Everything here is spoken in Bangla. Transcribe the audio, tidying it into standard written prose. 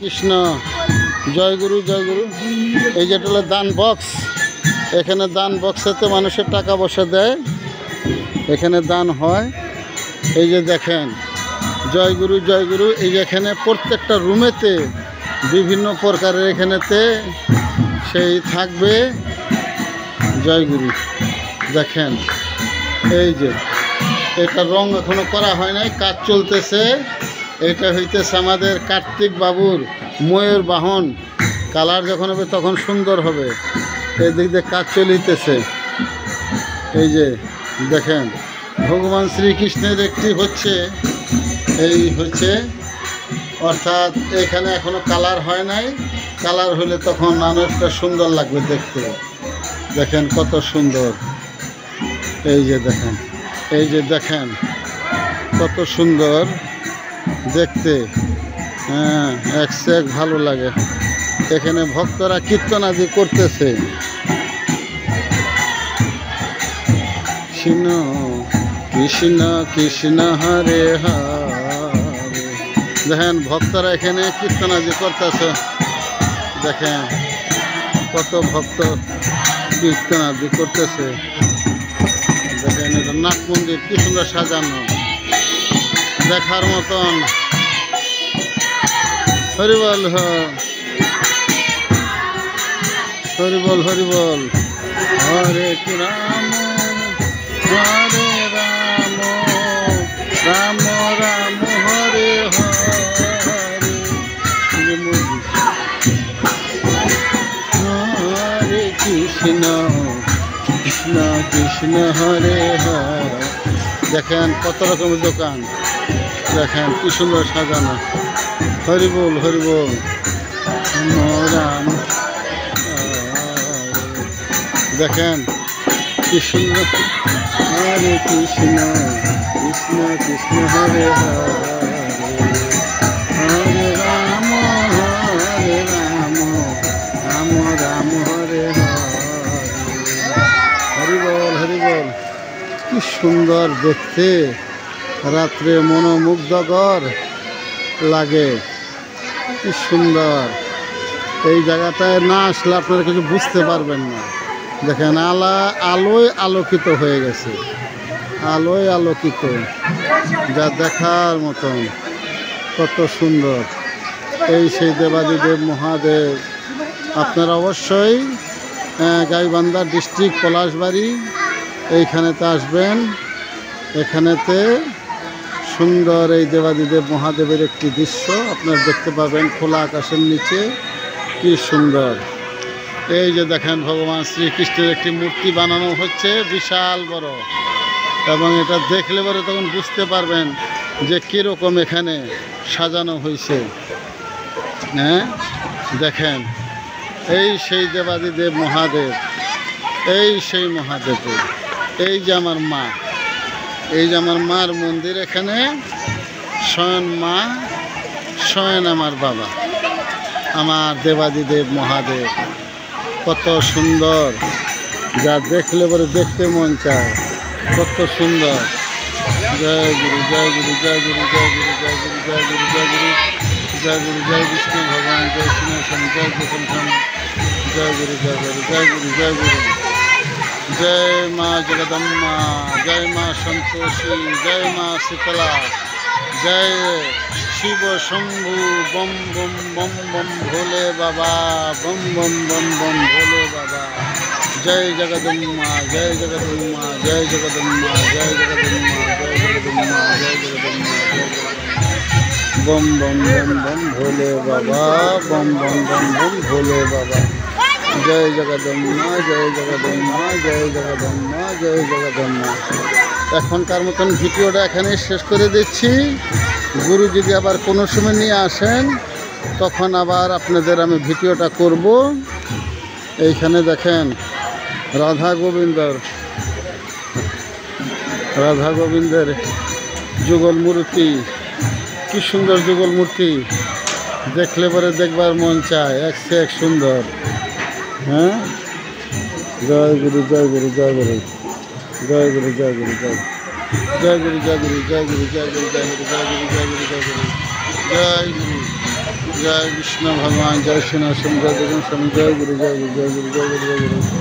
কৃষ্ণ জয় গুরু জয় গুরু। এই যেটা হলো দান বক্স, এখানে দান বক্সেতে মানুষের টাকা পয়সা দেয়, এখানে দান হয়। এই যে দেখেন জয় গুরু জয় গুরু। এই যে এখানে প্রত্যেকটা রুমেতে বিভিন্ন প্রকারের এখানেতে সেই থাকবে জয় গুরু। দেখেন এই যে এটা রং এখনো করা হয় নাই, কাজ চলতেছে। এটা হইতেছে আমাদের কার্তিক বাবুর ময়ূর বাহন। কালার যখন হবে তখন সুন্দর হবে। এই দিক দিয়ে কাজ চলিতেছে। এই যে দেখেন ভগবান শ্রীকৃষ্ণের একটি হচ্ছে এই হচ্ছে, অর্থাৎ এখানে এখনো কালার হয় নাই। কালার হলে তখন অনেকটা সুন্দর লাগবে দেখতে। দেখেন কত সুন্দর। এই যে দেখেন, এই যে দেখেন কত সুন্দর দেখতে। হ্যাঁ, এক সে এক ভালো লাগে। এখানে ভক্তরা কীর্তন আদি করতেছে। কৃষ্ণ কৃষ্ণ কৃষ্ণ হরে হরে। দেখেন ভক্তরা এখানে কীর্তন আদি করতেছে। দেখেন কত ভক্ত কীর্তন আদি করতেছে। দেখেন এটা নাট মন্দির কি সুন্দর সাজানো, দেখার মতন। হরিবল হরিবল হরিবল। হরে রাম হরে রাম রাম রাম হরে হরে। হরে কৃষ্ণ কৃষ্ণ কৃষ্ণ হরে হরে। দেখেন কত রকমের দোকান, দেখেন কি সুন্দর সাজানো। হরিবল হরিবল রাম। দেখেন কি সুন্দর। হরে কৃষ্ণ কৃষ্ণ কৃষ্ণ হরে হরে হরে রাম রাম রাম হরে হরে। হরিবল হরিবল। কি সুন্দর দেখতে, রাত্রে মনোমুগ্ধকর লাগে। কি সুন্দর। এই জায়গাটায় না আসলে আপনারা কিছু বুঝতে পারবেন না। দেখেন আলোয় আলোকিত হয়ে গেছে, আলোয় আলোকিত, যা দেখার মতন। কত সুন্দর। এই সেই দেবাদিদেব মহাদেব। আপনারা অবশ্যই গাইবান্ধা ডিস্ট্রিক্ট পলাশবাড়ি এইখানেতে আসবেন। এখানেতে সুন্দর এই দেবাদিদেব মহাদেবের একটি দৃশ্য আপনারা দেখতে পাবেন খোলা আকাশের নিচে। কি সুন্দর। এই যে দেখেন ভগবান শ্রীকৃষ্ণের একটি মূর্তি বানানো হচ্ছে বিশাল বড়, এবং এটা দেখলে পরে তখন বুঝতে পারবেন যে কীরকম এখানে সাজানো হয়েছে। হ্যাঁ দেখেন এই সেই দেবাদিদেব মহাদেব, এই সেই মহাদেবের। এই যে আমার মা, এই যে আমার মার মন্দির। এখানে স্বয়ং মা, স্বয়ং আমার বাবা, আমার দেবাদিদেব মহাদেব। কত সুন্দর, যা দেখলে পরে দেখতে মন চায়। কত সুন্দর। জয় গুরু জয় গুরু জয় গুরু জয় গুরু জয় গুরু জয় গুরু জয় গুরু জয় গুরু জয় বিষ্ণু ভগবান জয় সিংহাসন জয় গোপন জয় গুরু জয় গুরু জয় গুরু জয় গুরু। জয় মা জগদম্মা, জয় মা সন্তোষী, জয় মা শীতলা, জয় শিব শম্ভু। বম বম বম বম ভোলে বাবা, বম বম বম বম ভোলে বাবা। জয় জগদম্মা জয় জগদম্মা জয় জগদম্মা জয় জগদম্মা জয় জগদম্মা জয় জগদম্মা জয় জগদম্মা। বম বম বম বম ভোলে বাবা, বম বম বম বম ভোলে বাবা। জয় জগদম্মা জয় জগদম্মা জয় জগদম্মা জয় জগদম্মা। এখনকার মতন ভিডিওটা এখানে শেষ করে দিচ্ছি। গুরু যদি আবার কোনো সময় নিয়ে আসেন তখন আবার আপনাদের আমি ভিডিওটা করব। এইখানে দেখেন রাধা গোবিন্দের যুগল মূর্তি। কি সুন্দর যুগল মূর্তি, দেখলে পরে দেখবার মন চায়। এক সে এক সুন্দর। হ্যাঁ, জয় গুরু জয় গুরু জয় গুরু জয় গুরু জয় গুরু জয় জয় গুরু জয় গুরু জয় গুরু জয় গুরু জয় গুরু জয় গুরু জয় গুরু জয় গুরু জয় গুরু जय कृष्ण भगवान, जय श्री नरसिंह, जय जगन स्वामी, जय गुरु, जय गुरु, जय गुरु, जय गुरु, जय गुरु।